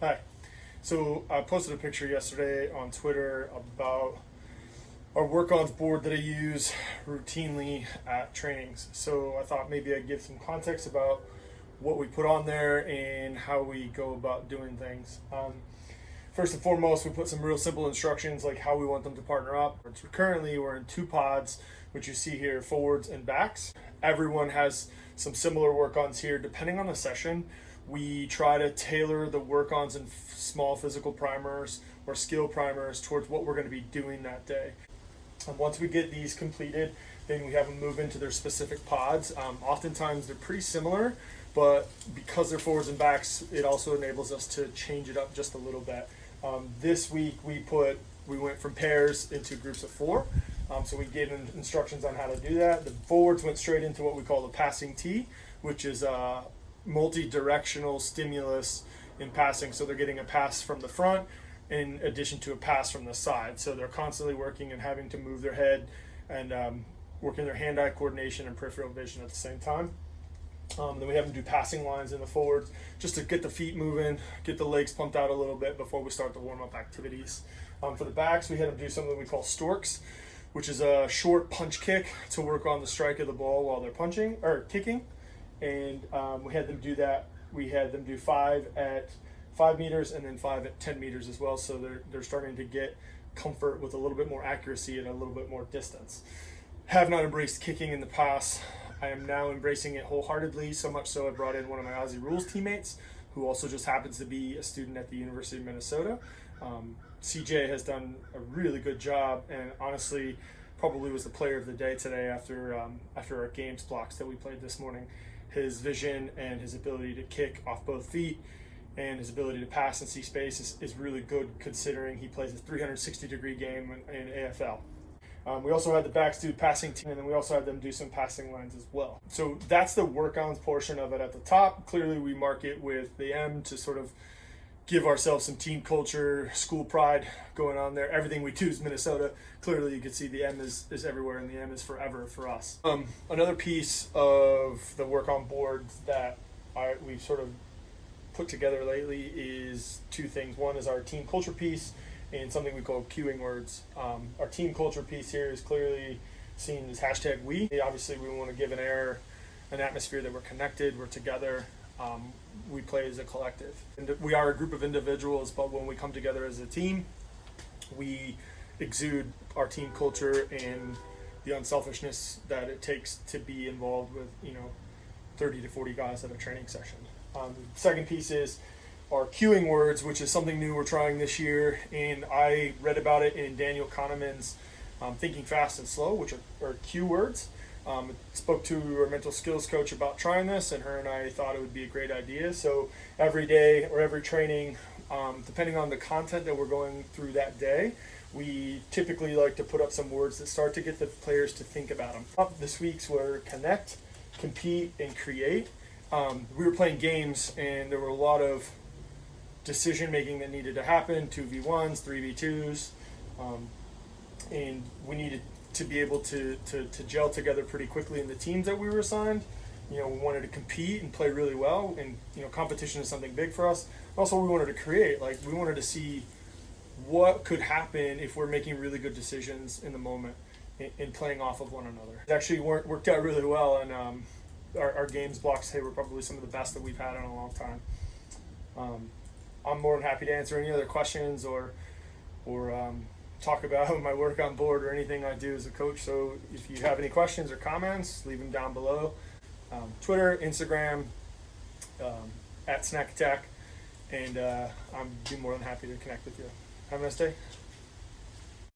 Hi. So I posted a picture yesterday on Twitter about our work-ons board that I use routinely at trainings. So I thought maybe I'd give some context about what we put on there and how we go about doing things. First and foremost, we put some real simple instructions like how we want them to partner up. Currently, we're in two pods, which you see here, forwards and backs. Everyone has some similar work-ons here. Depending on the session, we try to tailor the work-ons and small physical primers or skill primers towards what we're going to be doing that day. And once we get these completed, then we have them move into their specific pods. Oftentimes they're pretty similar, but because they're forwards and backs, it also enables us to change it up just a little bit. This week we went from pairs into groups of four. So we gave them instructions on how to do that. The forwards went straight into what we call the passing tee, which is a multi-directional stimulus in passing. So they're getting a pass from the front in addition to a pass from the side. So they're constantly working and having to move their head and working their hand-eye coordination and peripheral vision at the same time. Then we have them do passing lines in the forwards just to get the feet moving, get the legs pumped out a little bit before we start the warm-up activities. For the backs, we had them do something we call storks, which is a short punch kick to work on the strike of the ball while they're punching or kicking. And we had them do that. We had them do 5 at 5 meters and then 5 at 10 meters as well. So they're starting to get comfort with a little bit more accuracy and a little bit more distance. Have not embraced kicking in the past. I am now embracing it wholeheartedly, so much so I brought in one of my Aussie Rules teammates, who also just happens to be a student at the University of Minnesota. CJ has done a really good job, and honestly, probably was the player of the day today after our games blocks that we played this morning. His vision and his ability to kick off both feet and his ability to pass and see space is really good, considering he plays a 360-degree game in AFL. We also had the backs do passing team, and then we also had them do some passing lines as well. So that's the work-ons portion of it at the top. Clearly, we mark it with the M to sort of give ourselves some team culture, school pride going on there. Everything we do is Minnesota. Clearly, you can see the M is everywhere, and the M is forever for us. Another piece of the work-on board that we've sort of put together lately is two things. One is our team culture piece, and something we call cueing words. Our team culture piece here is clearly seen as #we. Obviously, we want to give an atmosphere that we're connected, we're together, we play as a collective. And we are a group of individuals, but when we come together as a team, we exude our team culture and the unselfishness that it takes to be involved with 30 to 40 guys at a training session. The second piece is our cueing words, which is something new we're trying this year, and I read about it in Daniel Kahneman's Thinking Fast and Slow, which are cue words. Spoke to our mental skills coach about trying this, and her and I thought it would be a great idea. So every day or every training, depending on the content that we're going through that day, we typically like to put up some words that start to get the players to think about them. This week's were connect, compete, and create. We were playing games, and there were a lot of decision making that needed to happen, 2v1s, 3v2s, and we needed to be able to gel together pretty quickly in the teams that we were assigned. We wanted to compete and play really well, and competition is something big for us. Also, we wanted to create, we wanted to see what could happen if we're making really good decisions in the moment and playing off of one another. It actually worked out really well, and our games blocks today were probably some of the best that we've had in a long time. I'm more than happy to answer any other questions or talk about my work on board or anything I do as a coach. So if you have any questions or comments, leave them down below. Twitter, Instagram, @Snack Attack, and I'm be more than happy to connect with you. Have a nice day.